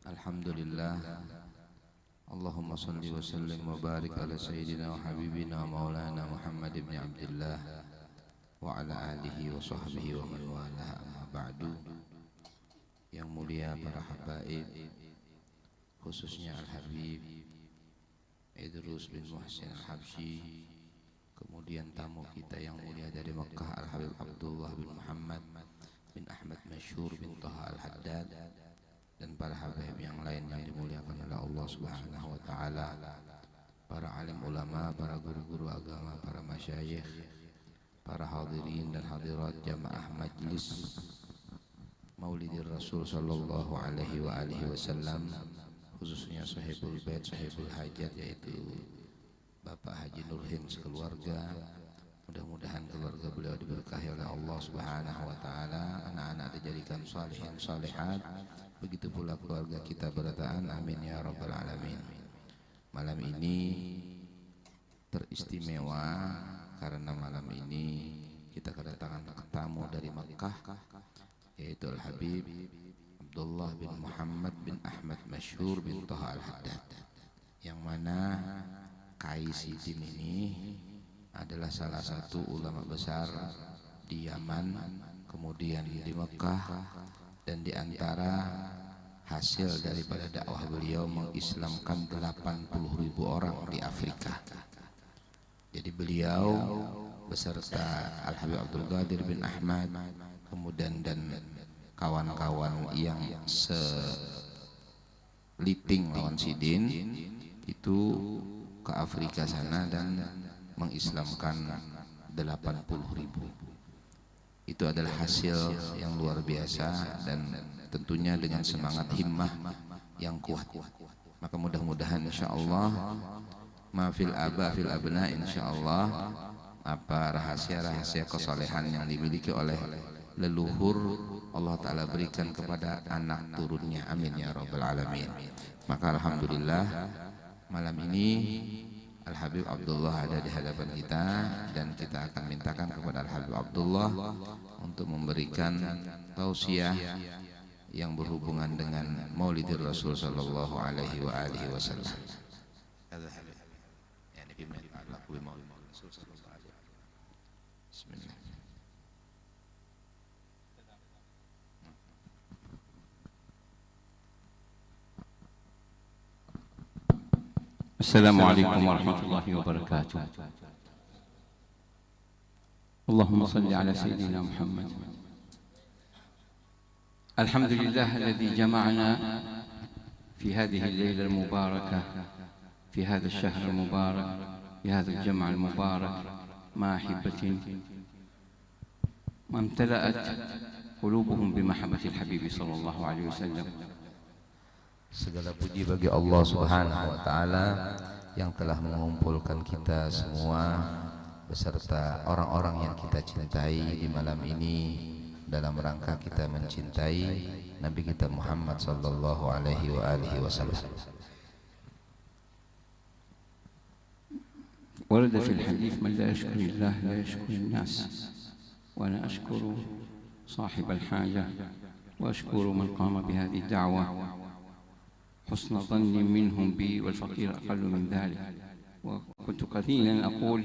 Alhamdulillah. Allahumma salli wa sallim wa barik ala sayyidina wa habibina wa maulana Muhammad ibn Abdullah wa ala alihi wa sahbihi wa man wala, amma ba'du. Yang mulia para habaib, khususnya Al-Habib Idrus bin Muhsin Al-Habsyi, kemudian tamu kita yang mulia dari Mekah Al-Habib Abdullah bin Muhammad bin Ahmad Masyhur bin Taha Al-Haddad, dan para habaib yang lain yang dimuliakan oleh Allah Subhanahu wa taala, para alim ulama, para guru-guru agama, para masyayikh, para hadirin dan hadirat jamaah majlis Maulidir Rasul sallallahu alaihi wa alihi wasallam, khususnya sahibul bait, sahibul hajat, yaitu Bapak Haji Nurhin sekeluarga. Mudah-mudahan keluarga beliau diberkahi oleh Allah Subhanahu wa taala, anak-anak dijadikan salihin salihat, begitu pula keluarga kita berataan, amin ya rabbal alamin. Malam ini teristimewa karena malam ini kita kedatangan tamu dari Makkah, yaitu Al-Habib Abdullah bin Muhammad bin Ahmad Masyhur bin Taha Al-Haddad, yang mana Kais Idin ini adalah salah satu ulama besar di Yaman, kemudian di Mekah, dan di antara hasil daripada dakwah beliau mengislamkan 80.000 orang di Afrika. Jadi beliau beserta Al-Habib Abdul Qadir bin Ahmad, kemudian dan kawan-kawan yang seliping lawan Sidin itu ke Afrika sana dan mengislamkan 80.000. Itu adalah hasil yang luar biasa dan tentunya dengan semangat himmah yang kuat. Maka mudah-mudahan insyaallah mafil aba fil abna, insyaallah apa rahasia-rahasia kesalehan yang dimiliki oleh leluhur Allah Ta'ala berikan kepada anak turunnya, amin ya rabbal alamin. Maka alhamdulillah malam ini Al-Habib Abdullah ada di hadapan kita, dan kita akan mintakan kepada Al-Habib Abdullah untuk memberikan tausiah yang berhubungan dengan Maulidir Rasul sallallahu alaihi wa alihi wasallam. Bismillah. السلام عليكم ورحمة الله وبركاته. اللهم صل على سيدنا محمد. الحمد لله الذي جمعنا في هذه الليلة المباركة، في هذا الشهر المبارك، في هذا الجمع المبارك، مع أحبة ما امتلأت قلوبهم بمحبة الحبيب صلى الله عليه وسلم. Segala puji bagi Allah Subhanahu wa taala yang telah mengumpulkan kita semua beserta orang-orang yang kita cintai di malam ini dalam rangka kita mencintai Nabi kita Muhammad sallallahu alaihi wa alihi wasallam. ورد في الحديث من لا يشكر الله لا يشكر الناس، وأنا أشكر صاحب الحاجة وأشكر من قام بهذه الدعوة حسن ظن منهم بي، والفقير أقل من ذلك. وكنت قليلا أقول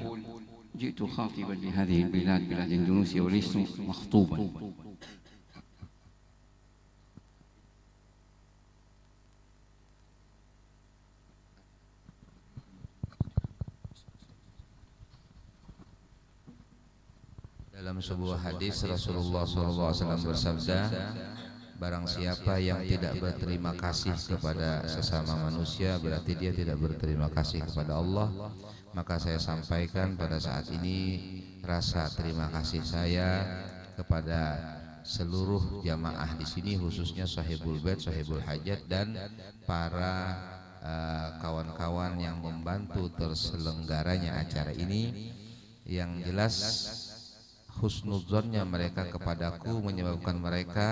جئت خاطبا لهذه البلاد، بلاد إندونيسيا، وليس مخطوبا. Dalam sebuah hadis Rasulullah SAW bersabda, barang siapa yang tidak berterima kasih kepada sesama manusia, berarti dia tidak berterima kasih kepada Allah. Maka saya sampaikan pada saat ini rasa terima kasih saya kepada seluruh jamaah di sini, khususnya sahibul bait, sahibul hajat, dan para kawan-kawan yang membantu terselenggaranya acara ini. Yang jelas husnudzonnya mereka kepadaku menyebabkan mereka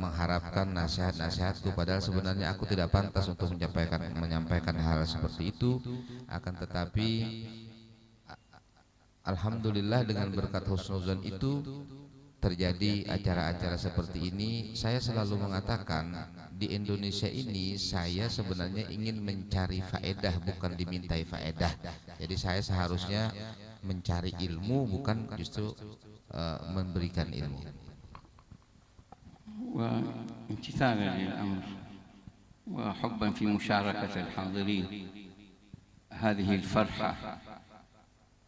mengharapkan nasihat-nasihatku, padahal sebenarnya aku tidak pantas untuk menyampaikan hal seperti itu. Akan tetapi alhamdulillah dengan berkat husnudzon itu terjadi acara-acara seperti ini, saya selalu mengatakan di Indonesia ini saya sebenarnya ingin mencari faedah, bukan dimintai faedah. Jadi saya seharusnya mencari ilmu, bukan justru memberikan ilmu. وامتثالا للأمر وحبا في مشاركة الحاضرين، هذه الفرحة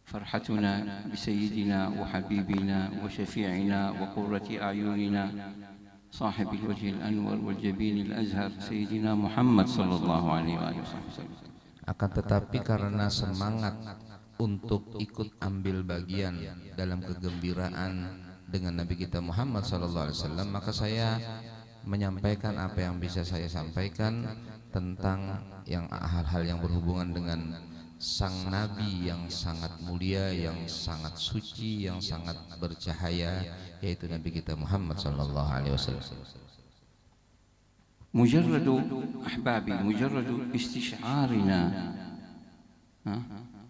فرحتنا بسيدنا وحبيبنا وشفيعنا وقرة أعيننا صاحب الوجه الأنور والجبين الأزهر سيدنا محمد صلى الله عليه وآله وسلم. Akan tetapi karena semangat untuk ikut ambil bagian dalam kegembiraan dengan Nabi kita Muhammad SAW, maka saya menyampaikan apa yang bisa saya sampaikan tentang hal-hal yang berhubungan dengan sang Nabi yang sangat mulia, yang sangat suci, yang sangat bercahaya, yaitu Nabi kita Muhammad SAW. مجرد أحبابي، مجرد استشعارنا،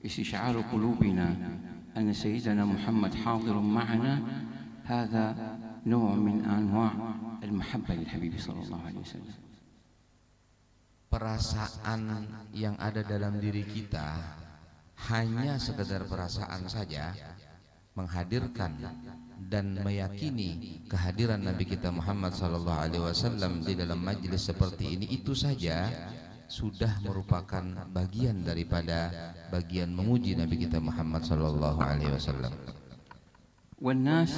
استشعار قلوبنا أن سيدنا محمد حاضر معنا، هذا نوع من أنواع المحبة للحبيب صلى الله عليه وسلم. Perasaan yang ada dalam diri kita hanya sekedar perasaan saja, menghadirkan dan meyakini kehadiran Nabi kita Muhammad SAW di dalam majelis seperti ini, itu saja sudah merupakan bagian daripada bagian memuji Nabi kita Muhammad SAW. والناس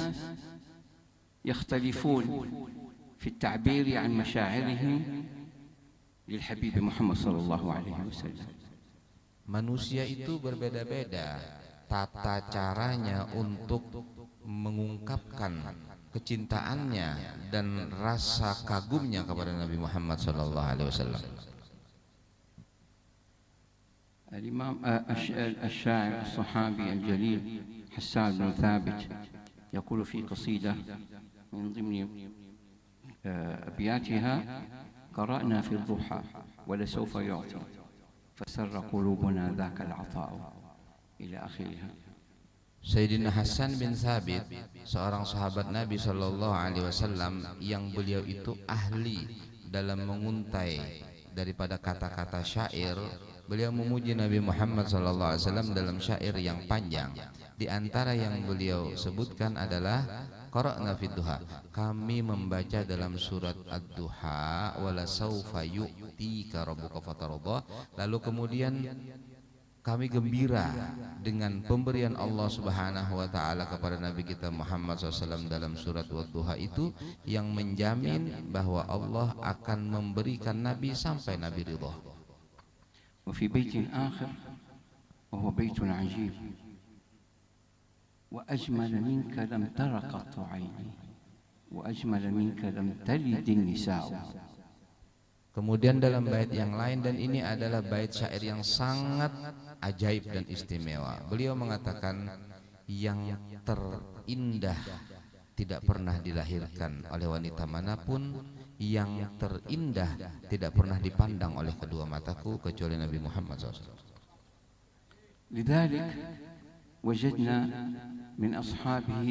يختلفون في التعبير عن مشاعرهم للحبيب محمد صلى الله عليه وسلم. Manusia itu berbeda-beda tata caranya untuk mengungkapkan kecintaannya dan rasa kagumnya kepada Nabi Muhammad SAW. الإمام الشاعر الصحابي الجليل حسان بن ثابت يقول في قصيدة من ضمن أبياتها: قرأنا في الضحى ولسوف يعطي فسر قلوبنا ذاك العطاء، إلى آخرها. Sayyidina Hasan bin Thabit, seorang sahabat Nabi SAW yang beliau itu ahli dalam menguntai daripada kata-kata syair. Beliau memuji Nabi Muhammad SAW dalam syair yang panjang. Di antara yang beliau sebutkan adalah qara'na fid duha, kami membaca dalam surat ad-duha, wala saufa yu'tika rabbuka fatarda, lalu kemudian kami gembira dengan pemberian Allah Subhanahu wa taala kepada Nabi kita Muhammad SAW dalam surat ad-duha itu, yang menjamin bahwa Allah akan memberikan Nabi sampai Nabi ridha. وفي بيت آخر وهو بيت عجيب: وأجمل منك لم تر قط عيني وأجمل منك لم تلد النساء. Kemudian dalam bait yang lain, dan ini adalah bait syair yang sangat ajaib dan istimewa, beliau mengatakan, yang terindah tidak pernah dilahirkan oleh wanita manapun, yang terindah tidak pernah dipandang oleh kedua mataku kecuali Nabi Muhammad SAW. لذلك وجدنا من أصحابه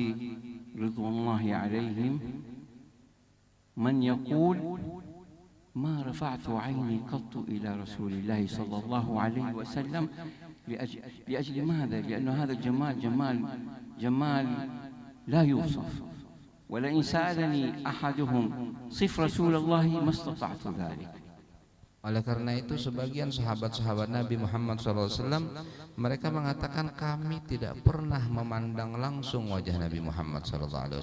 رضوان الله عليهم من يقول: ما رفعت عيني قط إلى رسول الله صلى الله عليه وسلم لأجل ماذا؟ لأن هذا الجمال جمال لا يوصف، ولئن سألني أحدهم صف رسول الله ما استطعت ذلك. Oleh karena itu sebagian sahabat-sahabat Nabi Muhammad SAW mereka mengatakan, kami tidak pernah memandang langsung wajah Nabi Muhammad SAW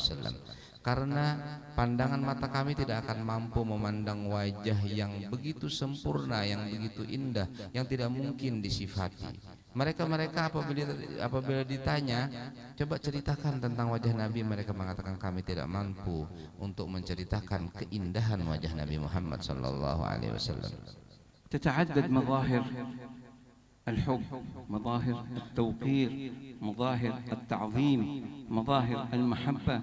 karena pandangan mata kami tidak akan mampu memandang wajah yang begitu sempurna, yang begitu indah, yang tidak mungkin disifati. Mereka apabila ditanya, coba ceritakan tentang wajah Nabi, mereka mengatakan, kami tidak mampu untuk menceritakan keindahan wajah Nabi Muhammad SAW. تتعدد مظاهر الحب، مظاهر التوقير، مظاهر التعظيم، مظاهر المحبة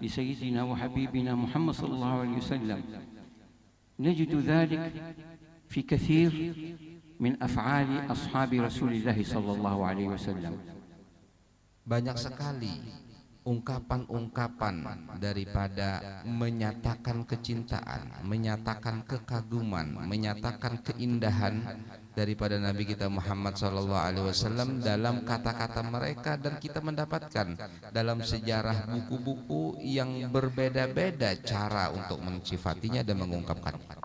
لسيدنا وحبيبنا محمد صلى الله عليه وسلم. نجد ذلك في كثير من أفعال أصحاب رسول الله صلى الله عليه وسلم. Banyak sekali ungkapan-ungkapan daripada menyatakan kecintaan, menyatakan kekaguman, menyatakan keindahan daripada Nabi kita Muhammad SAW dalam kata-kata mereka, dan kita mendapatkan dalam sejarah buku-buku yang berbeda-beda cara untuk mensifatinya dan mengungkapkannya.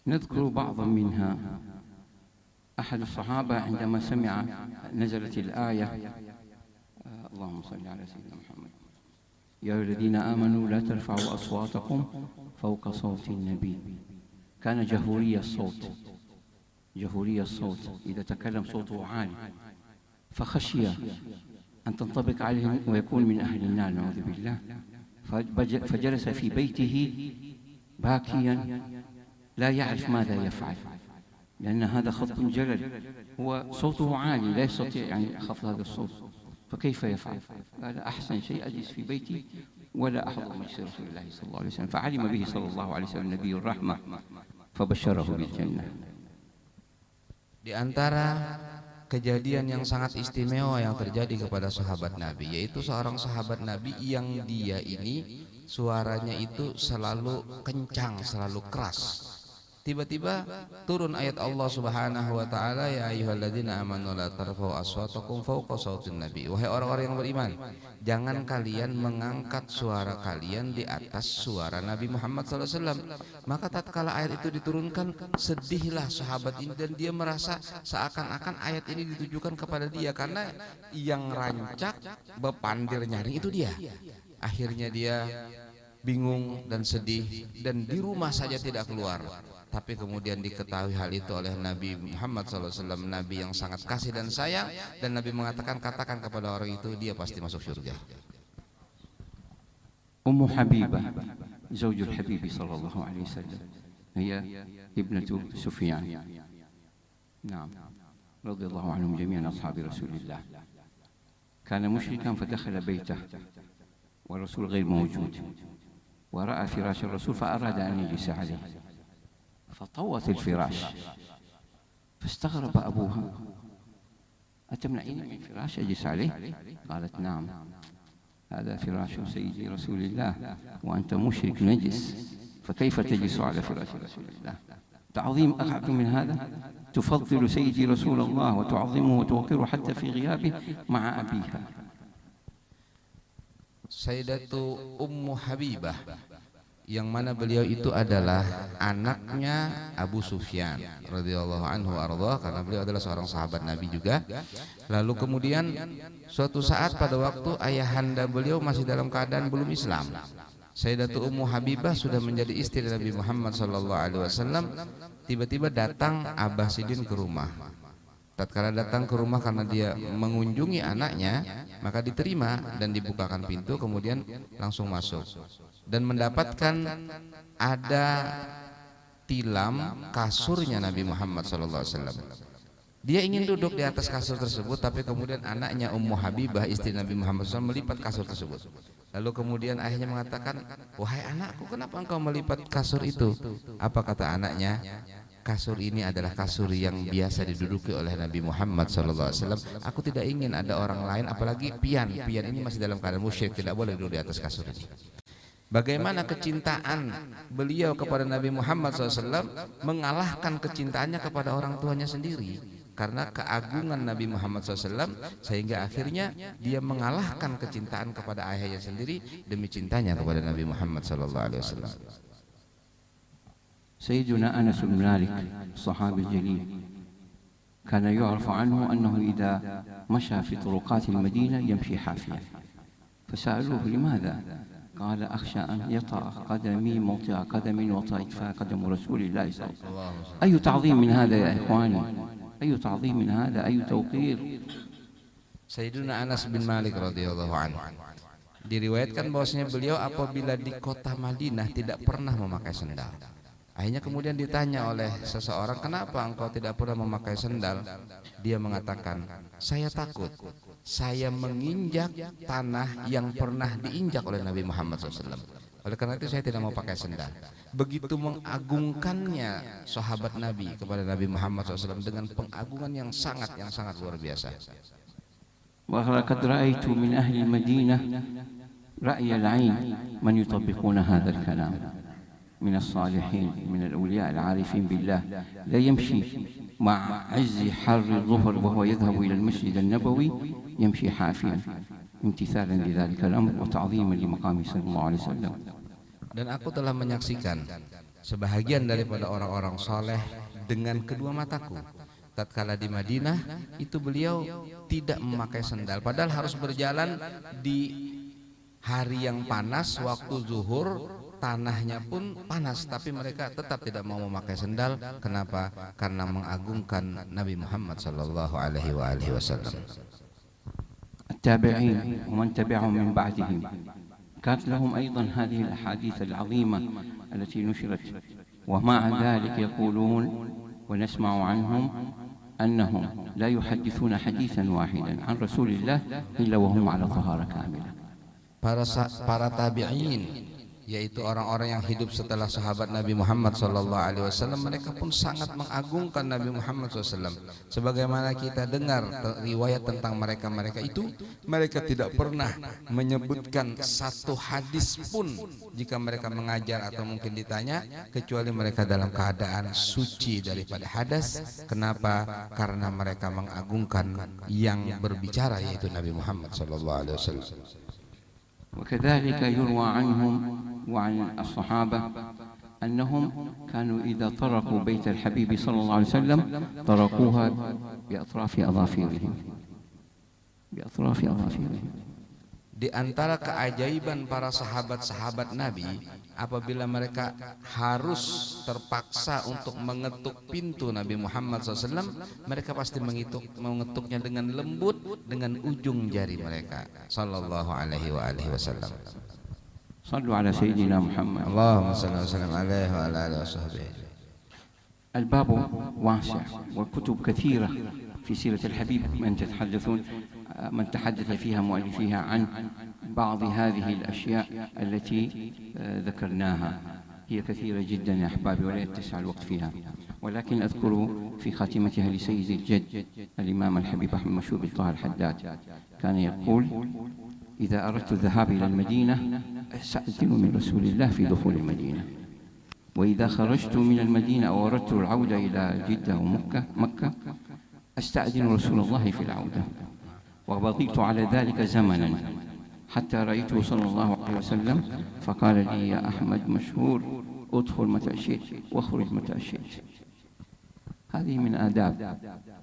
نذكر بعضا منها. أحد الصحابة عندما سمع نزلت الآية اللهم صل على سيدنا محمد يا أيها الذين آمنوا لا ترفعوا أصواتكم فوق صوت النبي، كان جهوري الصوت إذا تكلم صوته عالي، فخشي أن تنطبق عليه ويكون من أهل النار نعوذ بالله، فجلس في بيته باكيا لا يعرف ماذا يفعل، لأن هذا خط جلل، هو صوته عالي لا يستطيع يعني خفض هذا الصوت، فكيف يفعل؟ قال أحسن شيء أجلس في بيتي ولا أحضر مجلس رسول الله صلى الله عليه وسلم، فعلم به صلى الله عليه وسلم نبي الرحمة فبشره بالجنة. Di antara kejadian yang sangat istimewa yang terjadi kepada sahabat Nabi, yaitu seorang sahabat Nabi yang dia ini suaranya itu selalu kencang, selalu keras. Tiba-tiba turun ayat Allah Subhanahu wa taala, ya ayyuhalladzina amanu la tarfa'u aswatakum fawqa sautin nabi. Wahai orang-orang yang beriman, jangan kalian mengangkat suara kalian di atas suara Nabi Muhammad SAW. Maka tatkala ayat itu diturunkan, sedihlah sahabat ini dan dia merasa seakan-akan ayat ini ditujukan kepada dia, karena yang rancak bepandir nyaring itu dia. Akhirnya dia bingung dan sedih dan di rumah saja tidak keluar. Tapi kemudian diketahui hal itu oleh Nabi Muhammad SAW, Nabi yang sangat kasih dan sayang, dan Nabi mengatakan, katakan kepada orang itu dia pasti masuk surga. Ummu Habibah zaujul Habib sallallahu alaihi wasallam, hiya ibnatu Sufyan. Naam, radhiyallahu anhum jami'an ashabi Rasulillah. Kana mushrikan fadakhala baytahu والرسول غير موجود ورأى فراش الرسول فأراد أن يجلس عليه فطوت الفراش فاستغرب أبوها أتمنعين من فراش أجلس عليه؟ قالت نعم هذا فراش سيدي رسول الله وأنت مشرك نجس فكيف تجلس على فراش رسول الله؟ تعظيم أقعد من هذا؟ تفضل سيدي رسول الله وتعظمه وتوقره حتى في غيابه مع أبيها. Sayyidatu Ummu Habibah, yang mana beliau itu adalah anaknya Abu Sufyan radhiyallahu anhu arda, karena beliau adalah seorang sahabat Nabi juga. Lalu kemudian suatu saat pada waktu ayahanda beliau masih dalam keadaan belum Islam, Sayyidatu Ummu Habibah sudah menjadi istri Nabi Muhammad SAW. Tiba-tiba datang Abah Sidin ke rumah. Tatkala datang ke rumah karena dia mengunjungi anaknya, maka diterima dan dibukakan pintu, kemudian langsung masuk dan mendapatkan ada tilam kasurnya Nabi Muhammad SAW. Dia ingin duduk di atas kasur tersebut, tapi kemudian anaknya Ummu Habibah istri Nabi Muhammad SAW melipat kasur tersebut. Lalu kemudian ayahnya mengatakan, wahai anakku, kenapa engkau melipat kasur itu? Apa kata anaknya? Kasur ini adalah kasur yang biasa diduduki oleh Nabi Muhammad SAW. Aku tidak ingin ada orang lain, apalagi pian ini masih dalam keadaan musyrik, tidak boleh duduk di atas kasur ini. Bagaimana kecintaan beliau kepada Nabi Muhammad SAW mengalahkan kecintaannya kepada orang tuanya sendiri, karena keagungan Nabi Muhammad SAW, sehingga akhirnya dia mengalahkan kecintaan kepada ayahnya sendiri demi cintanya kepada Nabi Muhammad SAW. سيدنا أنس بن مالك الصحابي الجليل كان يعرف عنه أنه إذا مشى في طرقات المدينة يمشي حافيا، فسألوه لماذا؟ قال أخشى أن يطأ قدمي موطئ قدم وطئ قدم رسول الله صلى الله عليه وسلم. أي تعظيم من هذا يا إخواني؟ أي تعظيم من هذا؟ أي توقير. Sayyiduna Anas bin Malik radhiyallahu anhu, diriwayatkan bahwasanya beliau apabila di kota Madinah tidak pernah memakai sendal. Akhirnya kemudian ditanya oleh seseorang, kenapa engkau tidak pernah memakai sendal? Dia mengatakan, saya takut saya menginjak tanah yang pernah diinjak oleh Nabi Muhammad SAW. Oleh karena itu saya tidak mau pakai sendal. Begitu mengagungkannya sahabat Nabi kepada Nabi Muhammad SAW dengan pengagungan yang sangat luar biasa. ولقد رأيت من أهل المدينة رأي العين من يطبقون هذا الكلام من الصالحين من الأولياء العارفين بالله، لا يمشي مع عز حر الظهر وهو يذهب إلى المسجد النبوي يمشي حافيا امتثالا لذلك الأمر وتعظيما لمقامه صلى الله عليه وسلم. Dan aku telah menyaksikan sebahagian daripada orang-orang saleh dengan kedua mataku. Tatkala di Madinah itu beliau tidak memakai sendal, padahal harus berjalan di hari yang panas, waktu zuhur, tanahnya pun panas, tapi mereka tetap tidak mau memakai sendal. Kenapa? Karena mengagungkan Nabi Muhammad sallallahu alaihi wasallam. التابعين ومن تبعهم من بعدهم كانت لهم أيضا هذه الأحاديث العظيمة التي نشرت، ومع ذلك يقولون ونسمع عنهم أنهم لا يحدثون حديثا واحدا عن رسول الله إلا وهم على طهارة كاملة. Para tabi'in, yaitu orang-orang yang hidup setelah sahabat Nabi Muhammad SAW, mereka pun sangat mengagungkan Nabi Muhammad SAW. Sebagaimana kita dengar riwayat tentang mereka itu, mereka tidak pernah menyebutkan satu hadis pun jika mereka mengajar atau mungkin ditanya, kecuali mereka dalam keadaan suci daripada hadas. Kenapa? Karena mereka mengagungkan yang berbicara, yaitu Nabi Muhammad SAW. وكذلك يروى عنهم وعن الصحابة أنهم كانوا إذا طرقوا بيت الحبيب صلى الله عليه وسلم طرقوها بأطراف أظافرهم. Di antara keajaiban para sahabat-sahabat Nabi, apabila mereka harus terpaksa untuk mengetuk pintu Nabi Muhammad SAW, mereka pasti mengetuknya dengan lembut, dengan ujung jari mereka. Sallallahu alaihi wasallam. Sallu ala Sayyidina Muhammad. Allahumma salli wa sallim alaihi wa ala alihi wa sahbihi. الباب واسع والكتب كثيرة في سيرة الحبيب من تحدث فيها مؤلفيها عن بعض هذه الأشياء التي ذكرناها. هي كثيرة جدا يا أحبابي ولا يتسع الوقت فيها، ولكن أذكر في خاتمتها لسيد الجد الإمام الحبيب أحمد مشهور بن طه الحداد كان يقول: إذا أردت الذهاب إلى المدينة أستأذن من رسول الله في دخول المدينة، وإذا خرجت من المدينة أو أردت العودة إلى جدة ومكة أستأذن رسول الله في العودة. وبقيت على ذلك زمنا حتى رأيته صلى الله عليه وسلم فقال لي: يا أحمد مشهور، ادخل متى شئت واخرج متى شئت. هذه من آداب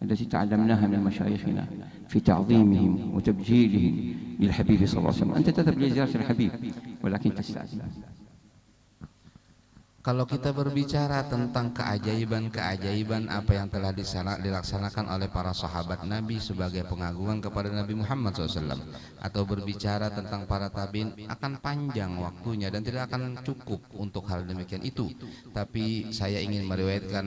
التي تعلمناها من مشايخنا في تعظيمهم وتبجيلهم للحبيب صلى الله عليه وسلم. أنت تذهب لزيارة الحبيب ولكن تستأذن. Kalau kita berbicara tentang keajaiban-keajaiban apa yang telah dilaksanakan oleh para sahabat Nabi sebagai pengagungan kepada Nabi Muhammad SAW, atau berbicara tentang para tabi'in, akan panjang waktunya dan tidak akan cukup untuk hal demikian itu. Tapi saya ingin meriwayatkan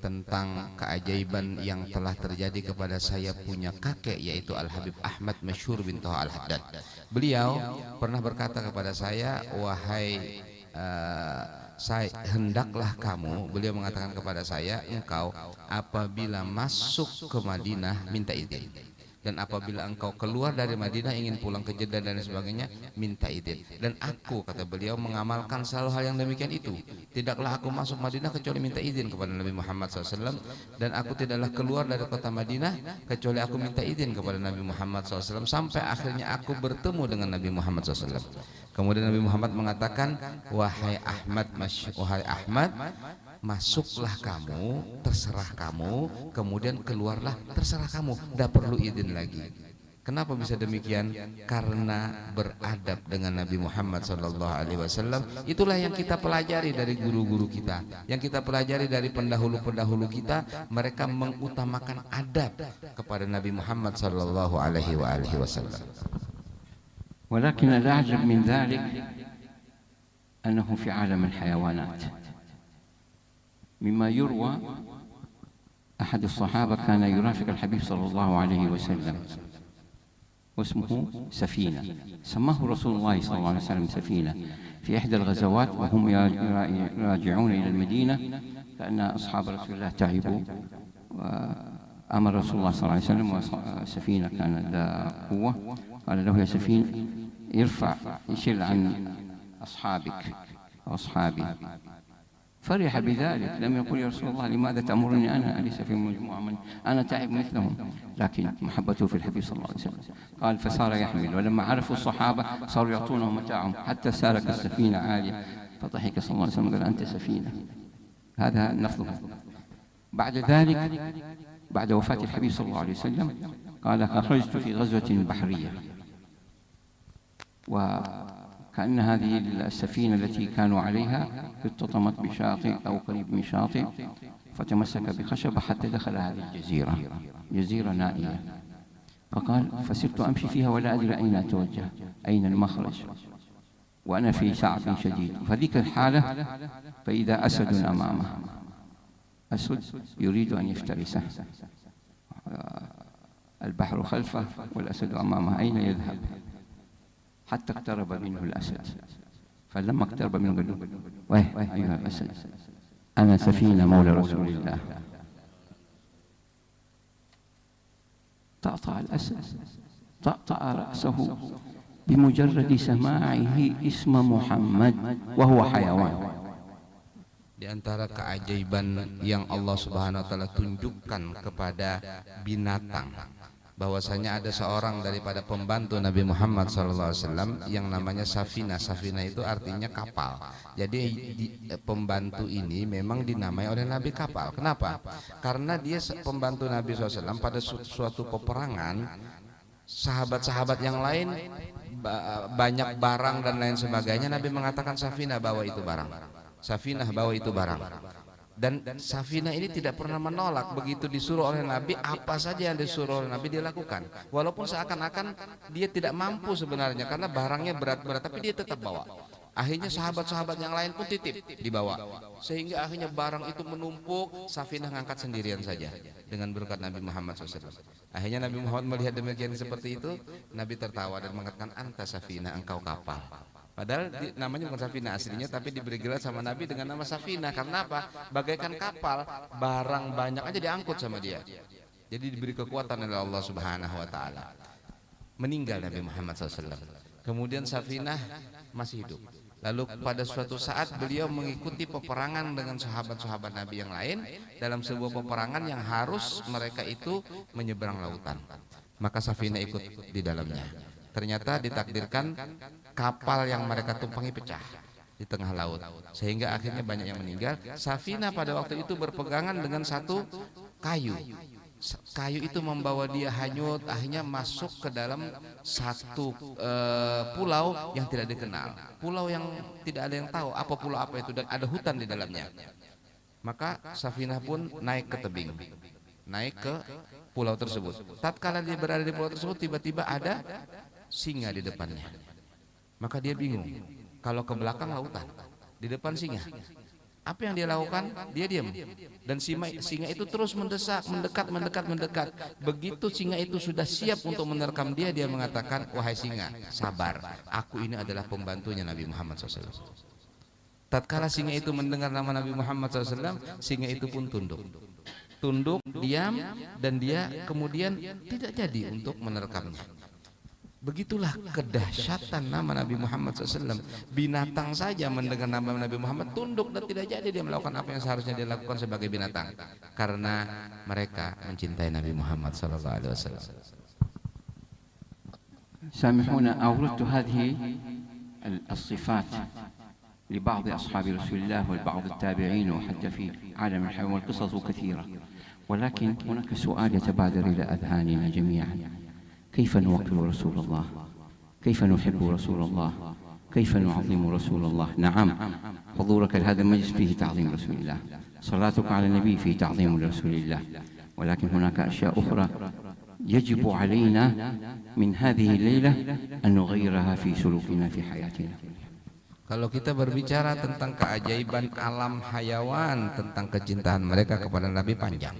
tentang keajaiban yang telah terjadi kepada saya punya kakek, yaitu Al-Habib Ahmad Masyhur bin Toha Al-Haddad. Beliau pernah berkata kepada saya, wahai hendaklah kamu, beliau mengatakan kepada saya, engkau apabila masuk ke Madinah minta izin, dan apabila engkau keluar dari Madinah ingin pulang ke Jeddah dan sebagainya minta izin. Dan aku, kata beliau, mengamalkan selalu hal yang demikian itu. Tidaklah aku masuk Madinah kecuali minta izin kepada Nabi Muhammad SAW, dan aku tidaklah keluar dari kota Madinah kecuali aku minta izin kepada Nabi Muhammad SAW, sampai akhirnya aku bertemu dengan Nabi Muhammad SAW. Kemudian Nabi Muhammad mengatakan, wahai Ahmad, masuklah kamu, terserah kamu, kemudian keluarlah, terserah kamu, tidak perlu izin lagi. Kenapa bisa demikian? Karena beradab dengan Nabi Muhammad SAW. Itulah yang kita pelajari dari guru-guru kita, yang kita pelajari dari pendahulu-pendahulu kita. Mereka mengutamakan adab kepada Nabi Muhammad SAW. ولكن الأعجب من ذلك أنه في عالم الحيوانات، مما يروى أحد الصحابة كان يرافق الحبيب صلى الله عليه وسلم واسمه سفينة، سماه رسول الله صلى الله عليه وسلم سفينة في إحدى الغزوات وهم راجعون إلى المدينة، لأن أصحاب رسول الله تعبوا أمر رسول الله صلى الله عليه وسلم وسفينة كانت ذا قوة، قال له يا سفينة يشيل عن أصحابك وأصحابي، فرح بذلك، لم يقل يا رسول الله لماذا تأمرني أنا أليس في مجموعة من أنا تعب مثلهم، لكن محبته في الحبيب صلى الله عليه وسلم. قال فصار يحمل، ولما عرفوا الصحابة صاروا يعطونه متاعهم حتى سالك السفينة عالية، فضحك صلى الله عليه وسلم قال أنت سفينة. هذا لفظه. بعد ذلك بعد وفاة الحبيب صلى الله عليه وسلم قال خرجت في غزوة بحرية، وكأن هذه السفينة التي كانوا عليها ارتطمت بشاطئ أو قريب من شاطئ، فتمسك بخشبة حتى دخل هذه الجزيرة، جزيرة نائية. فقال فسرت أمشي فيها ولا أدري أين أتوجه، أين المخرج، وأنا في تعب شديد. فذيك الحالة فإذا أسد أمامه، أسد يريد أن يفترسه، البحر خلفه والأسد أمامه، أين يذهب؟ حتى اقترب منه الأسد، فلما اقترب منه قال له ويه أيها الأسد أنا سفينة مولى رسول الله. طأطأ الأسد، طأطأ رأسه بمجرد سماعه اسم محمد وهو حيوان. Di antara keajaiban yang Allah Subhanahu wa taala tunjukkan kepada binatang, bahwasanya ada seorang daripada pembantu Nabi Muhammad SAW yang namanya Safina. Safina itu artinya kapal. Jadi pembantu ini memang dinamai oleh Nabi kapal. Kenapa? Karena dia pembantu Nabi SAW pada suatu peperangan, sahabat-sahabat yang lain banyak barang dan lain sebagainya, Nabi mengatakan Safina bawa itu barang, Safinah bawa itu barang. Dan Safinah ini tidak pernah menolak, begitu disuruh oleh Nabi, apa saja yang disuruh oleh Nabi dia lakukan, walaupun seakan-akan dia tidak mampu sebenarnya karena barangnya berat-berat, tapi dia tetap bawa. Akhirnya sahabat-sahabat yang lain pun titip dibawa, sehingga akhirnya barang itu menumpuk, Safinah ngangkat sendirian saja dengan berkat Nabi Muhammad SAW. Akhirnya Nabi Muhammad melihat demikian seperti itu, Nabi tertawa dan mengatakan anta Safinah, engkau kapal. Padahal namanya bukan Safina aslinya, tapi diberi gelar sama Nabi dengan nama Safina. Karena apa? Bagaikan kapal, barang banyak aja diangkut sama dia. Jadi diberi kekuatan oleh Allah Subhanahu wa taala. Meninggal Nabi Muhammad SAW. Kemudian Safinah masih hidup. Lalu pada suatu saat beliau mengikuti peperangan dengan sahabat-sahabat Nabi yang lain dalam sebuah peperangan yang harus mereka itu menyeberang lautan. Maka Safinah ikut di dalamnya. Ternyata ditakdirkan kapal yang mereka tumpangi pecah di tengah laut, sehingga akhirnya banyak yang meninggal. Safinah pada waktu itu berpegangan dengan satu kayu. Kayu itu membawa dia hanyut, akhirnya masuk ke dalam satu pulau yang tidak dikenal, pulau yang tidak ada yang tahu apa pulau apa itu, dan ada hutan di dalamnya. Maka Safinah pun naik ke tebing, naik ke pulau tersebut. Tatkala dia berada di pulau tersebut, tiba-tiba ada singa di depannya. Maka dia bingung, kalau ke belakang lautan, di depan singa. Apa yang dia lakukan? Dia diam. Dan singa itu terus mendesak, mendekat. Begitu singa itu sudah siap untuk menerkam dia, dia mengatakan, wahai singa, sabar, aku ini adalah pembantunya Nabi Muhammad SAW. Tatkala singa itu mendengar nama Nabi Muhammad SAW, singa itu pun tunduk, diam, dan dia kemudian tidak jadi untuk menerkamnya. Begitulah kedahsyatan nama Nabi Muhammad SAW. Binatang saja mendengar nama Nabi Muhammad tunduk dan tidak jadi dia melakukan apa yang seharusnya dia lakukan sebagai binatang, karena mereka mencintai Nabi Muhammad SAW. سامحونا أوردت هذه الصفات لبعض أصحاب رسول الله ولبعض التابعين وحتى في عالم الحيوان، والقصص كثيرة، ولكن هناك سؤال يتبادر إلى أذهاننا جميعا: كيف نوقر رسول الله؟ كيف نحب رسول الله؟ كيف نعظم رسول الله؟ نعم، حضورك لهذا المجلس فيه تعظيم رسول الله، صلاتك على النبي فيه تعظيم رسول الله، ولكن هناك أشياء أخرى يجب علينا من هذه الليلة أن نغيرها في سلوكنا في حياتنا. Kalau kita berbicara tentang keajaiban alam hayawan, tentang kecintaan mereka kepada Nabi panjang.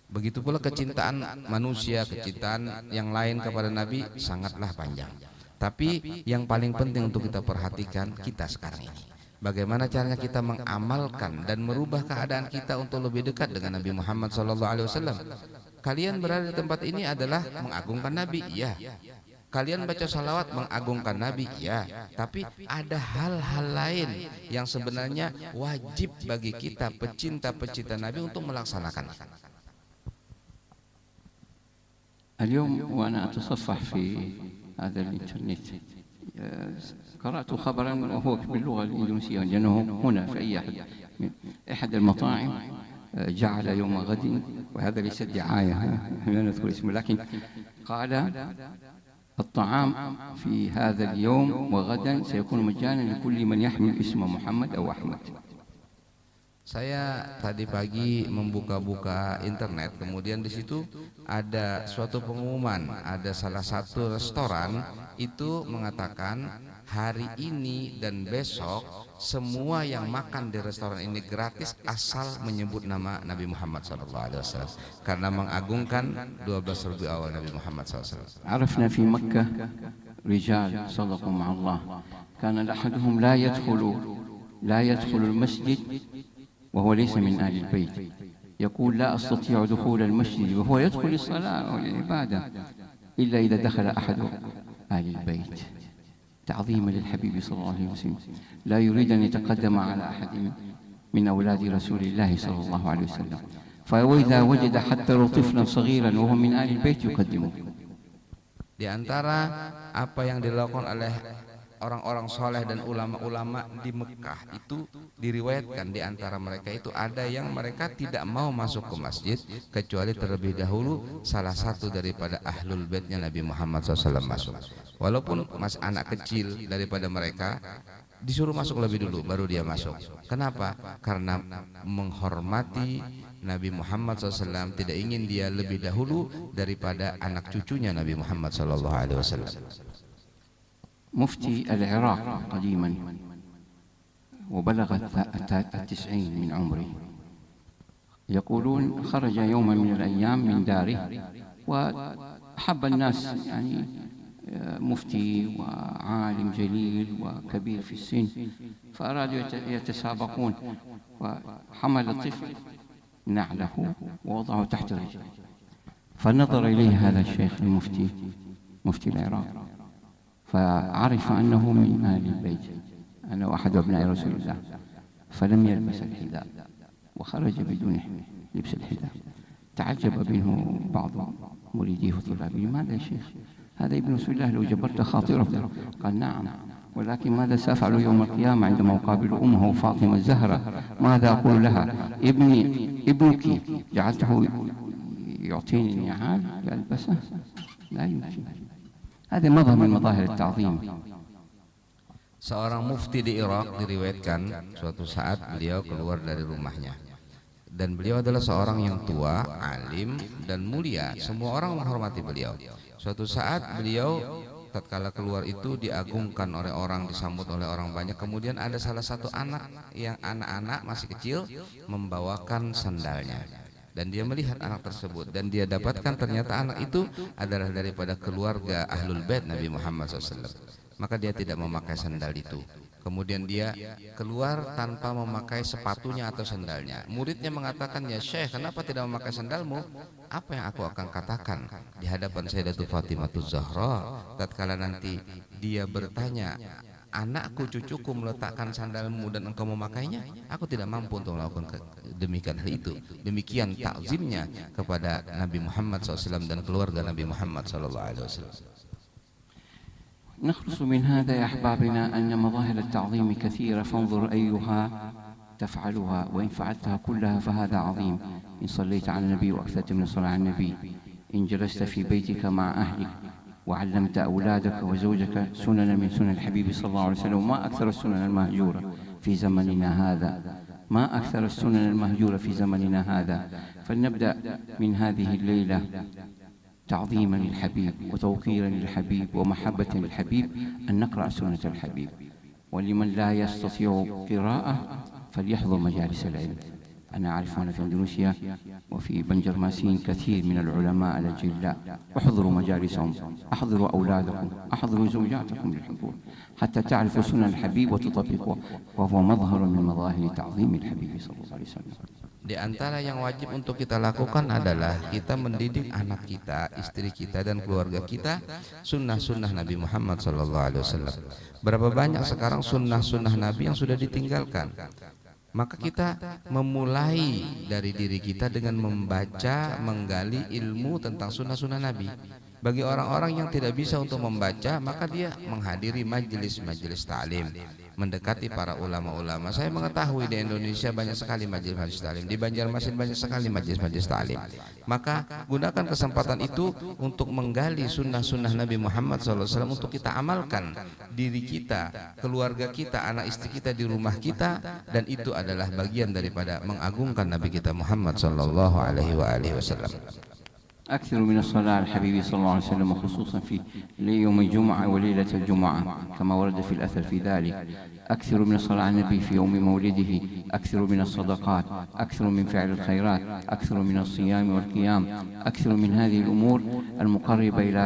Begitu pula kecintaan manusia, kecintaan yang lain kepada Nabi sangatlah panjang. Tapi yang paling penting untuk kita perhatikan kita sekarang ini, bagaimana caranya kita mengamalkan dan merubah keadaan kita untuk lebih dekat dengan Nabi Muhammad SAW. kalian berada di tempat ini adalah mengagungkan Nabi, iya. Kalian baca salawat mengagungkan Nabi, ya. Tapi ada hal-hal lain yang sebenarnya wajib bagi kita pecinta-pecinta Nabi untuk melaksanakan. اليوم وأنا أتصفح في هذا الإنترنت قرأت خبرا وهو باللغة الإندونيسية، لأنه هنا في أحد المطاعم جعل يوم غد، وهذا ليس دعاية لا نذكر اسمه، لكن قال الطعام في هذا اليوم وغدا سيكون مجانا لكل من يحمل اسم محمد أو أحمد. Saya tadi pagi membuka-buka internet, kemudian di situ ada suatu pengumuman, ada salah satu restoran itu mengatakan hari ini dan besok semua yang makan di restoran ini gratis asal menyebut nama Nabi Muhammad SAW, karena mengagungkan 12 Rabiul Awal Nabi Muhammad SAW. عرفنا في مكة رجال صدقوا مع الله، كان أحدهم لا يدخل المسجد وهو ليس من آل البيت، يقول لا أستطيع دخول المسجد وهو يدخل الصلاة والعبادة إلا إذا دخل أحد آل البيت، تعظيما للحبيب صلى الله عليه وسلم، لا يريد أن يتقدم على أحد من أولاد رسول الله صلى الله عليه وسلم، فإذا وجد حتى لو طفلا صغيرا وهو من آل البيت يقدمه. Di antara apa yang dilakukan oleh orang-orang soleh dan ulama-ulama di Mekah itu diriwayatkan, di antara mereka itu ada yang mereka tidak mau masuk ke masjid kecuali terlebih dahulu salah satu daripada ahlul baitnya Nabi Muhammad SAW masuk. Walaupun masih anak kecil daripada mereka disuruh masuk lebih dulu baru dia masuk. Kenapa? Karena menghormati Nabi Muhammad SAW, tidak ingin dia lebih dahulu daripada anak cucunya Nabi Muhammad SAW. مفتي العراق قديما وبلغ 90 من عمره، يقولون خرج يوما من الأيام من داره وحب الناس، يعني مفتي وعالم جليل وكبير في السن، فأرادوا يتسابقون، وحمل الطفل نعله ووضعه تحت رجله، فنظر إليه هذا الشيخ المفتي مفتي العراق فعرف أنه من آل البيت، أنه أحد أبناء رسول الله، فلم يلبس الحذاء وخرج بدون لبس الحذاء. تعجب منه بعض مريديه وطلابه، لماذا يا شيخ؟ هذا ابن رسول الله، لو جبرت خاطره. قال نعم، ولكن ماذا سأفعل يوم القيامة عندما أقابل أمه فاطمة الزهرة؟ ماذا أقول لها؟ ابنك جعلته يعطيني النعال يلبسه؟ لا يمكن. هذا مظهر من مظاهر التعظيم. Seorang mufti di Irak diriwayatkan suatu saat beliau keluar dari rumahnya, dan beliau adalah seorang yang tua, alim dan mulia, semua orang menghormati beliau. Suatu saat beliau tatkala keluar itu diagungkan oleh orang, disambut oleh orang banyak. Kemudian ada salah satu anak yang anak-anak masih kecil membawakan sandalnya, dan dia melihat anak tersebut, dan dia dapatkan ternyata anak itu adalah daripada keluarga ahlul bait Nabi Muhammad SAW. Maka dia tidak memakai sandal itu. Kemudian dia keluar tanpa memakai sepatunya atau sandalnya. Muridnya mengatakan, ya Syekh, kenapa tidak memakai sandalmu? Apa yang aku akan katakan di hadapan Sayyidatul Fatimah Zahra tatkala nanti dia bertanya, anakku, cucuku meletakkan sandalmu dan engkau memakainya? Aku tidak mampu untuk melakukan demikian hal itu. Demikian takzimnya kepada Nabi Muhammad SAW dan keluarga Nabi Muhammad SAW. نخلص من هذا يا أحبابنا أن مظاهر التعظيم كثيرة، فانظر أيها تفعلها، وإن فعلتها كلها فهذا عظيم. إن صليت على النبي وأكثرت من الصلاة على النبي، إن جلست في بيتك مع أهلك وعلمت أولادك وزوجك سنن من سنن الحبيب صلى الله عليه وسلم. ما أكثر السنن المهجورة في زمننا هذا، ما أكثر السنن المهجورة في زمننا هذا. فلنبدأ من هذه الليلة تعظيما للحبيب وتوقيرا للحبيب ومحبة للحبيب أن نقرأ سنة الحبيب. ولمن لا يستطيع قراءة فليحضر مجالس العلم، أنا أعرف أن في أندونيسيا وفي بنجرماسين كثير من العلماء الأجلاء. احضروا مجالسهم، أحضروا أولادكم، أحضروا زوجاتكم للحضور حتى تعرفوا سنن الحبيب وتطبقوا، وهو مظهر من مظاهر تعظيم الحبيب صلى الله عليه وسلم. Di antara yang wajib untuk kita lakukan adalah kita mendidik anak kita, istri kita dan keluarga kita sunnah-sunnah Nabi Muhammad SAW. Berapa banyak sekarang sunnah-sunnah Nabi yang sudah ditinggalkan? Maka kita memulai dari diri kita dengan membaca, menggali ilmu tentang sunnah-sunnah Nabi. Bagi orang-orang yang tidak bisa untuk membaca, maka dia menghadiri majelis-majelis ta'lim, mendekati para ulama-ulama. Saya mengetahui di Indonesia banyak sekali majelis-majelis ta'lim, di Banjarmasin banyak sekali majelis-majelis ta'lim. Maka gunakan kesempatan itu untuk menggali sunnah-sunnah Nabi Muhammad SAW untuk kita amalkan diri kita, keluarga kita, anak istri kita di rumah kita, dan itu adalah bagian daripada mengagungkan Nabi kita Muhammad SAW. أكثر من الصلاة على الحبيب صلى الله عليه وسلم، خصوصا في يوم الجمعة وليلة الجمعة كما ورد في الأثر في ذلك. أكثر من الصلاة على النبي في يوم مولده، أكثر من الصدقات، أكثر من فعل الخيرات، أكثر من الصيام والقيام، أكثر من هذه الأمور المقربة إلى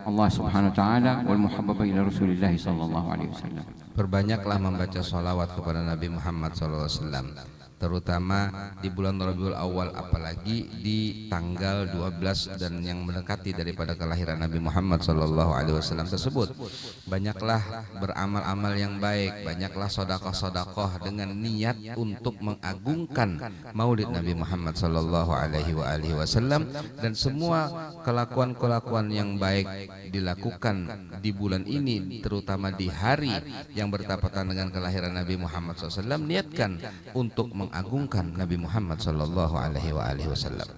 الله سبحانه وتعالى والمحببة إلى رسول الله صلى الله عليه وسلم. Berbanyaklah membaca salawat kepada Nabi Muhammad SAW, terutama di bulan Rabiul Awal, apalagi di tanggal 12 dan yang mendekati daripada kelahiran Nabi Muhammad SAW tersebut. Banyaklah beramal-amal yang baik, banyaklah sodakoh-sodakoh dengan niat untuk mengagungkan maulid Nabi Muhammad SAW, dan semua kelakuan-kelakuan yang baik dilakukan di bulan ini, terutama di hari yang bertepatan dengan kelahiran Nabi Muhammad SAW. Niatkan untuk mengagungkan Nabi Muhammad sallallahu alaihi wasallam.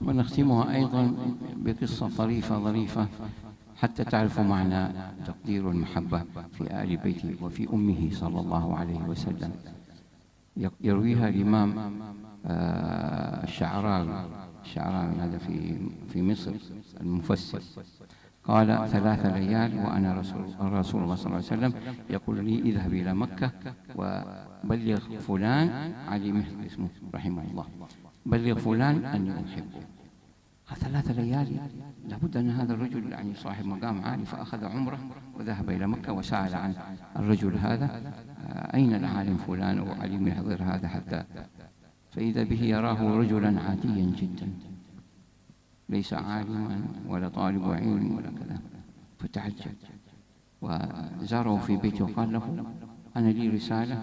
ونختمها أيضا بقصة طريفة ظريفة حتى تعرفوا معنى تقدير المحبة في آل بيته وفي أمه صلى الله عليه وسلم. يرويها الإمام الشعراوي هذا في مصر المفسر، قال 3 ليال وأنا رسول الله صلى الله عليه وسلم يقول لي اذهب إلى مكة وبلغ فلان، علي مهدي اسمه رحمه الله، بلغ فلان أني أحبه. 3 ليال، لابد أن هذا الرجل يعني صاحب مقام عالي، فأخذ عمره وذهب إلى مكة وسأل عن الرجل هذا أين العالم فلان أو علي محضر هذا، حتى فإذا به يراه رجلا عاديا جدا ليس عالما ولا طالب علم ولا كذا، فتعجب وزاره في بيته وقال له أنا لي رسالة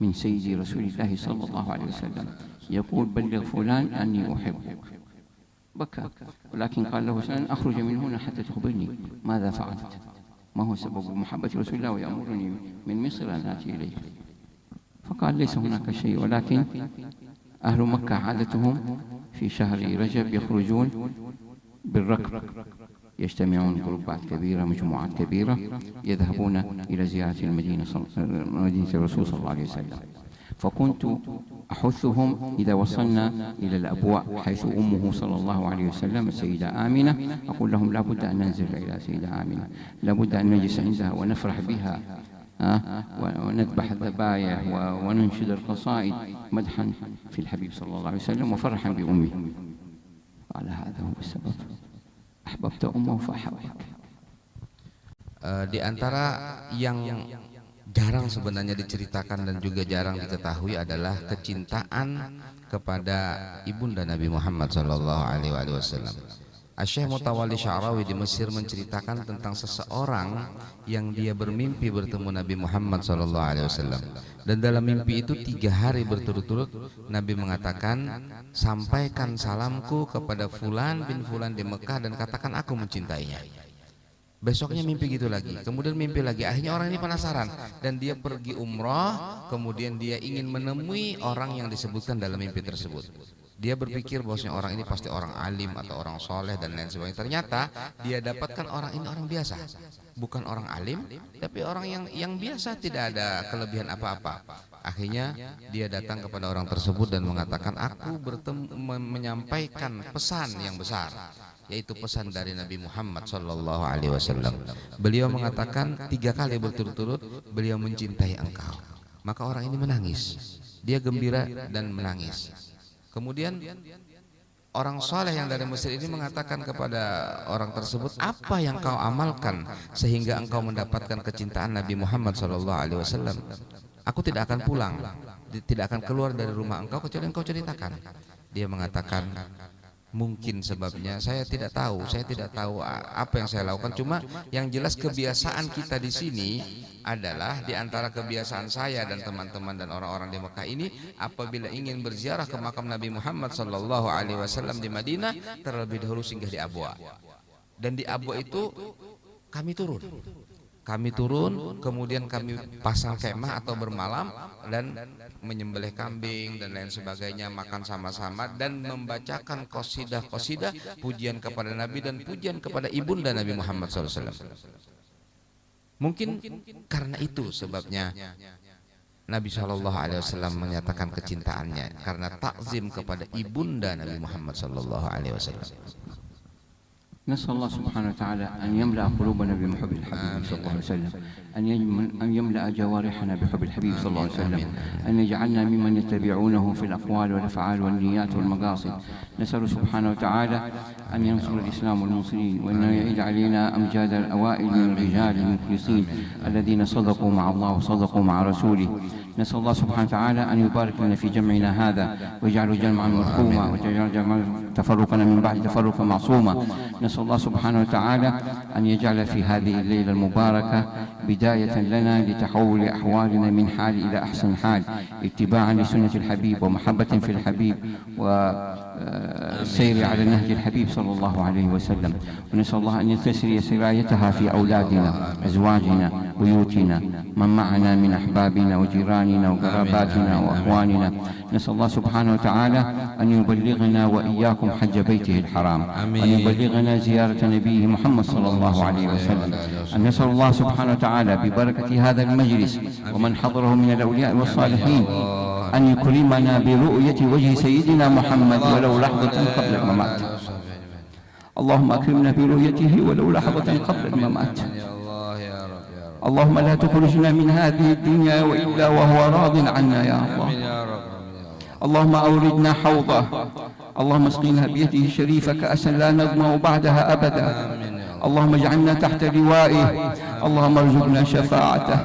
من سيدي رسول الله صلى الله عليه وسلم يقول بلغ فلان أني أحبك. بكى، ولكن قال له سأن أخرج من هنا حتى تخبرني ماذا فعلت، ما هو سبب محبة رسول الله ويأمرني من مصر أن آتي إليه. فقال ليس هناك شيء، ولكن أهل مكة عادتهم في شهر رجب يخرجون بالركب، يجتمعون جروبات كبيرة، مجموعات كبيرة، يذهبون إلى زيارة مدينة الرسول صلى الله عليه وسلم. فكنت أحثهم إذا وصلنا إلى الأبواء حيث أمه صلى الله عليه وسلم السيدة آمنة، أقول لهم لا بد أن ننزل إلى السيدة آمنة، لا بد أن نجلس عندها ونفرح بها، ونذبح الذبائح وننشد القصائد مدحا في الحبيب صلى الله عليه وسلم وفرحا بأمه. قال هذا هو السبب، أحببت أمه فأحبك. Di antara yang jarang sebenarnya diceritakan dan juga jarang diketahui adalah kecintaan kepada ibunda Nabi Muhammad SAW. Syekh Mutawalli Sya'rawi di Mesir menceritakan tentang seseorang yang dia bermimpi bertemu Nabi Muhammad SAW, dan dalam mimpi itu 3 hari berturut-turut Nabi mengatakan, sampaikan salamku kepada Fulan bin Fulan di Mekah dan katakan aku mencintainya. Besoknya mimpi gitu lagi, kemudian mimpi lagi. Akhirnya orang ini penasaran dan dia pergi umrah, kemudian dia ingin menemui orang yang disebutkan dalam mimpi tersebut. Dia berpikir bahwasanya orang ini pasti orang alim atau orang soleh dan lain sebagainya. Ternyata dia dapatkan orang ini orang biasa, bukan orang alim, tapi orang yang biasa, tidak ada kelebihan apa-apa. Akhirnya dia datang kepada orang tersebut dan mengatakan, aku menyampaikan pesan yang besar, yaitu pesan dari Nabi Muhammad SAW. Beliau mengatakan 3 kali berturut-turut beliau mencintai engkau. Maka orang ini menangis. Dia gembira dan menangis. Kemudian orang soleh yang dari Mesir ini mengatakan kepada orang tersebut, apa yang kau amalkan sehingga engkau mendapatkan kecintaan Nabi Muhammad SAW? Aku tidak akan pulang, tidak akan keluar dari rumah engkau kecuali engkau ceritakan. Dia mengatakan, mungkin sebabnya saya tidak tahu apa yang saya lakukan. Cuma yang jelas kebiasaan kita di sini adalah, di antara kebiasaan saya dan teman-teman dan orang-orang di Mekah ini, apabila ingin berziarah ke makam Nabi Muhammad SAW di Madinah, terlebih dahulu singgah di Abwa. Dan di Abwa itu kami turun, kemudian kami pasang kemah atau bermalam dan menyembelih kambing dan lain sebagainya, makan sama-sama dan membacakan qasidah pujian kepada Nabi dan pujian kepada ibunda Nabi Muhammad SAW. Mungkin karena itu sebabnya Nabi SAW menyatakan kecintaannya, karena takzim kepada ibunda Nabi Muhammad SAW. نسأل الله سبحانه وتعالى أن يملأ قلوبنا بمحب الحبيب صلى الله عليه وسلم، أن يملأ جوارحنا بحب الحبيب صلى الله عليه وسلم، أن يجعلنا ممن يتبعونه في الأقوال والأفعال والنيات والمقاصد. نسأل سبحانه وتعالى أن ينصر الإسلام والمسلمين، وأن يعيد علينا أمجاد الأوائل من الرجال المخلصين الذين صدقوا مع الله وصدقوا مع رسوله. نسأل الله سبحانه وتعالى أن يبارك لنا في جمعنا هذا ويجعله جمعا مرحوما، ويجعل تفرقنا من بعد تفرقا معصوما. نسأل الله سبحانه وتعالى أن يجعل في هذه الليلة المباركة بداية لنا لتحول أحوالنا من حال إلى أحسن حال، اتباعا لسنة الحبيب ومحبة في الحبيب والسير على نهج الحبيب صلى الله عليه وسلم. ونسأل الله أن يستسري سرايتها في أولادنا، أزواجنا، بيوتنا، من معنا من أحبابنا وجيراننا وقراباتنا وأخواننا. نسأل الله سبحانه وتعالى أن يبلغنا وإياكم حج بيته الحرام، أن يبلغنا زيارة نبيه محمد صلى الله عليه وسلم. أن نسأل الله سبحانه وتعالى ببركة هذا المجلس ومن حضره من الأولياء والصالحين أن يكرمنا برؤية وجه سيدنا محمد ولو لحظة قبل الممات. اللهم أكرمنا برؤيته ولو لحظة قبل الممات. اللهم لا تخرجنا من هذه الدنيا وإلا وهو راض عنا يا الله. اللهم أوردنا حوضه، اللهم اسقنا بيده الشريفة كأسا لا نظمأ بعدها أبدا. اللهم اجعلنا تحت لوائه، اللهم ارزقنا شفاعته،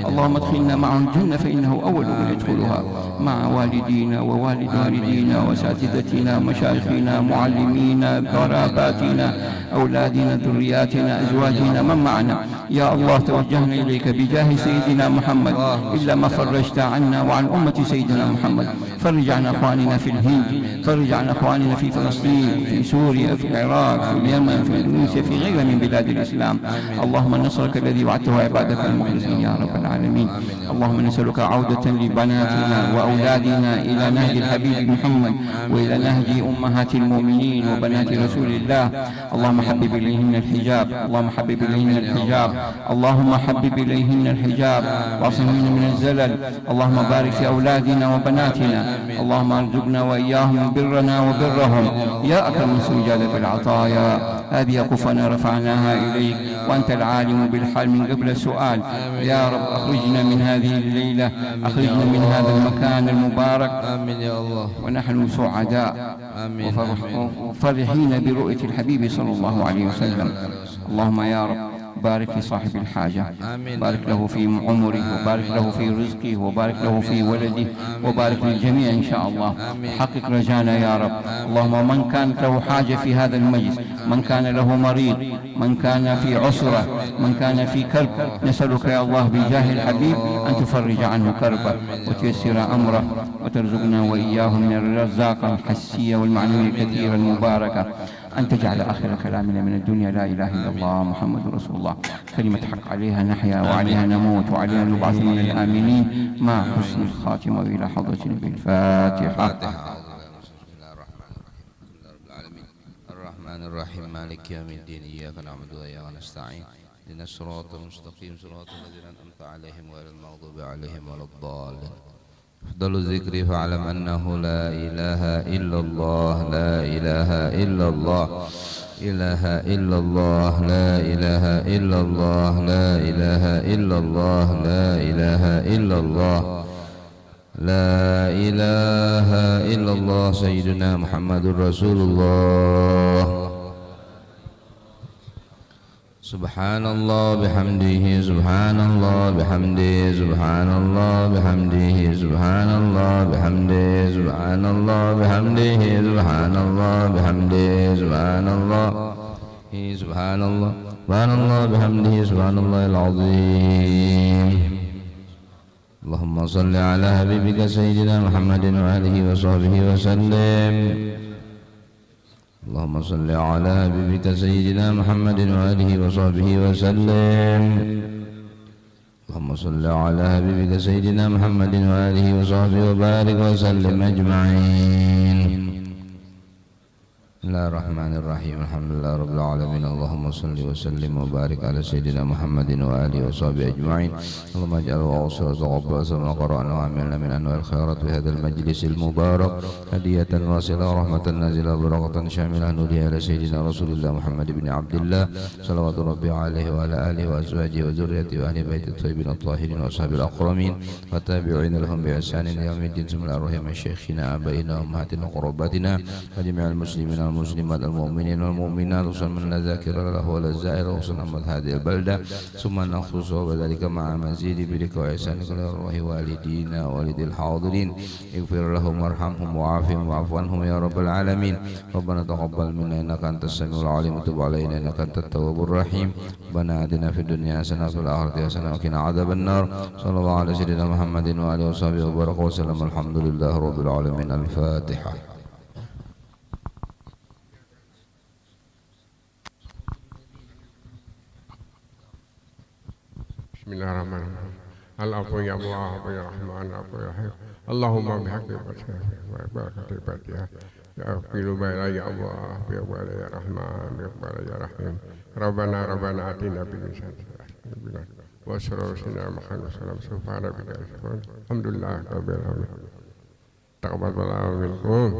اللهم ادخلنا معه الجنة فإنه أول من يدخلها، مع والدينا ووالد والدينا وأساتذتنا مشايخنا معلمينا قراباتنا أولادنا ذرياتنا أزواجنا من معنا. يا الله توجهنا إليك بجاه سيدنا محمد، إلا ما فرجت عنا وعن أمة سيدنا محمد. فرج عن أخواننا في الهند، فرج عن أخواننا في فلسطين، في سوريا، في العراق، في اليمن، في إندونيسيا، في غيرها من بلاد الإسلام. اللهم نصرك الذي وعدته عبادك المخلصين يا رب العالمين. اللهم نسألك عودة لبناتنا وأولادنا إلى نهج الحبيب محمد وإلى نهج أمهات المؤمنين وبنات رسول الله. اللهم حبب إليهن الحجاب، اللهم حبب إليهن الحجاب، اللهم حبب إليهن الحجاب واعصمهن من الزلل. اللهم بارك في أولادنا وبناتنا، اللهم ارزقنا وإياهم برنا وبرهم يا أكرم من سجال بالعطايا. هذه أكفنا رفعناها إليك وأنت العالم بالحال من قبل السؤال. يا رب أخرجنا من هذه الليلة، أخرجنا من هذا المكان المبارك، آمين يا الله، ونحن سعداء وفرحين برؤية الحبيب صلى الله عليه وسلم. اللهم يا رب بارك لصاحب الحاجة، بارك له في عمره، وبارك له في رزقه، وبارك له في ولده، وبارك للجميع إن شاء الله. حقق رجانا يا رب. اللهم من كانت له حاجة في هذا المجلس، من كان له مريض، من كان في عسرة، من كان في كرب، نسألك يا الله بجاه الحبيب أن تفرج عنه كربه وتيسر أمره، وترزقنا وإياه من الرزاقة الحسية والمعنوية الكثيرة المباركة. أن تجعل آخر كلامنا من الدنيا لا إله إلا الله محمد رسول الله، كلمة حق عليها نحيا وعليها نموت وعليها نبعث من الآمنين مع حسن الخاتمة إلى حضرة النبي. الفاتحة. الرحمن الرحيم مالك يوم الدين إياك نعبد وإياك نستعين اهدنا الصراط المستقيم صراط الذين أنعمت عليهم غير المغضوب عليهم ولا الضالين. أفضل الذكر فاعلم أنه لا إله إلا الله، لا إله إلا الله، إله إلا الله، لا إله إلا الله، لا إله إلا الله، لا إله إلا الله، لا إله إلا الله سيدنا محمد رسول الله سبحان الله بحمده سبحان الله بحمده سبحان الله بحمده سبحان الله بحمده سبحان الله بحمده سبحان الله بحمده سبحان الله سبحان الله سبحان الله بحمده سبحان الله العظيم اللهم صل على حبيبك سيدنا محمد وآله وصحبه وسلم اللهم صل على حبيبك سيدنا محمد وآله وصحبه وسلم اللهم صل على حبيبك سيدنا محمد وآله وصحبه وبارك وسلم أجمعين بسم الله الرحمن الرحيم الحمد لله رب العالمين اللهم صل وسلم وبارك على سيدنا محمد وآله وصحبه أجمعين اللهم اجعل وأوصل وتقبل ما قرأنا وعملنا من أنواع الخيرات في هذا المجلس المبارك هدية واصلة ورحمة نازلة بركة شاملة نودي على سيدنا رسول الله محمد بن عبد الله صلوات ربي عليه وعلى آله وأزواجه وذريته وأهل بيت الطيبين الطاهرين وأصحاب الأكرمين والتابعين لهم بإحسان إلى يوم الدين ثم الأرواح من شيخنا آبائنا وأمهاتنا وقرباتنا وجميع المسلمين المسلمات المؤمنين والمؤمنات وسلم من لا ذاكر له ولا الزائر وسلم من هذه البلدة ثم نخص وذلك مع مزيد برك وإحسانك لأرواح والدينا ووالدي الحاضرين اغفر لهم وارحمهم وعافهم واعف عنهم يا رب العالمين ربنا تقبل منا إنك أنت السميع العليم وتب علينا إنك أنت التواب الرحيم ربنا آتنا في الدنيا حسنة وفي الآخرة حسنة وقنا عذاب النار صلى الله على سيدنا محمد وآله وصحبه وبارك وسلم الحمد لله رب العالمين الفاتحة Bismillahirrahmanirrahim. Al-Afu ya Allah, Afu ya Rahman, Afu ya Rahim. Allahumma bihaqqi barakati Fatihah. Ya Afilu baila ya Allah, ya baila ya Rahman, ya baila ya Rahim. Rabbana atina bil insani wa surusina Muhammad sallallahu alaihi wasallam. Alhamdulillah rabbil alamin. Taqabbal minkum.